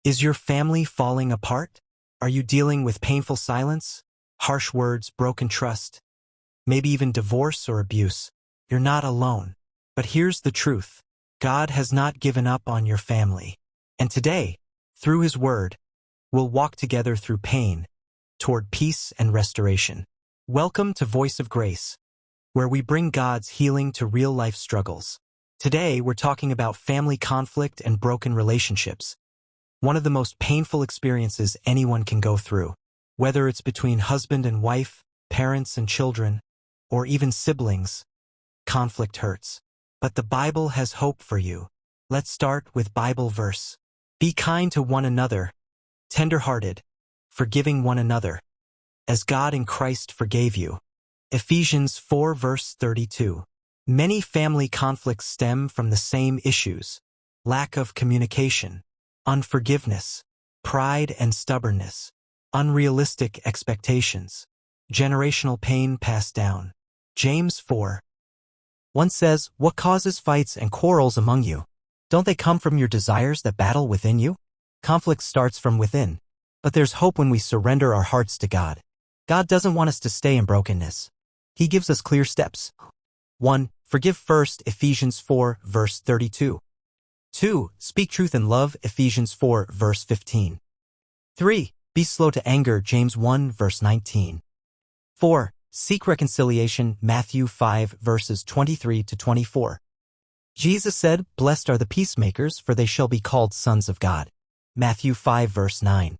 Is your family falling apart? Are you dealing with painful silence, harsh words, broken trust, maybe even divorce or abuse? You're not alone. But here's the truth. God has not given up on your family. And today, through His Word, we'll walk together through pain, toward peace and restoration. Welcome to Voice of Grace, where we bring God's healing to real-life struggles. Today, we're talking about family conflict and broken relationships, one of the most painful experiences anyone can go through. Whether it's between husband and wife, parents and children, or even siblings, conflict hurts. But the Bible has hope for you. Let's start with Bible verse. Be kind to one another, tender-hearted, forgiving one another, as God in Christ forgave you. Ephesians 4 verse 32. Many family conflicts stem from the same issues: lack of communication, unforgiveness, pride and stubbornness, unrealistic expectations, generational pain passed down. James 4:1 says, "What causes fights and quarrels among you? Don't they come from your desires that battle within you?" Conflict starts from within, but there's hope when we surrender our hearts to God. God doesn't want us to stay in brokenness. He gives us clear steps. 1. Forgive first, Ephesians 4 verse 32. 2. Speak truth in love, Ephesians 4 verse 15. 3. Be slow to anger, James 1 verse 19. 4. Seek reconciliation, Matthew 5 verses 23 to 24. Jesus said, "Blessed are the peacemakers, for they shall be called sons of God." Matthew 5 verse 9.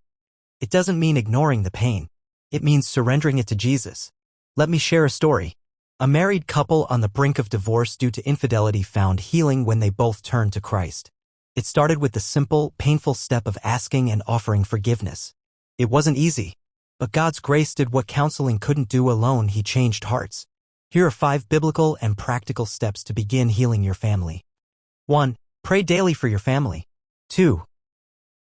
It doesn't mean ignoring the pain. It means surrendering it to Jesus. Let me share a story. A married couple on the brink of divorce due to infidelity found healing when they both turned to Christ. It started with the simple, painful step of asking and offering forgiveness. It wasn't easy, but God's grace did what counseling couldn't do alone. He changed hearts. Here are 5 biblical and practical steps to begin healing your family. 1. Pray daily for your family. 2.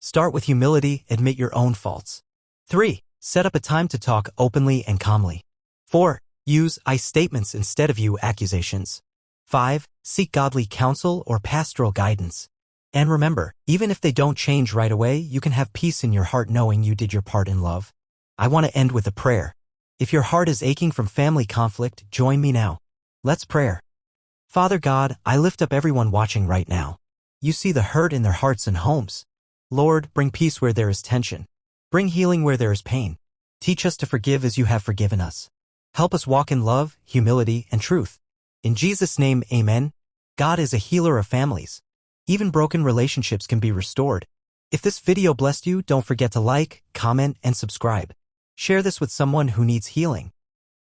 Start with humility, admit your own faults. 3. Set up a time to talk openly and calmly. 4. Use I statements instead of you accusations. 5. Seek godly counsel or pastoral guidance. And remember, even if they don't change right away, you can have peace in your heart knowing you did your part in love. I want to end with a prayer. If your heart is aching from family conflict, join me now. Let's pray. Father God, I lift up everyone watching right now. You see the hurt in their hearts and homes. Lord, bring peace where there is tension. Bring healing where there is pain. Teach us to forgive as you have forgiven us. Help us walk in love, humility, and truth. In Jesus' name, amen. God is a healer of families. Even broken relationships can be restored. If this video blessed you, don't forget to like, comment, and subscribe. Share this with someone who needs healing.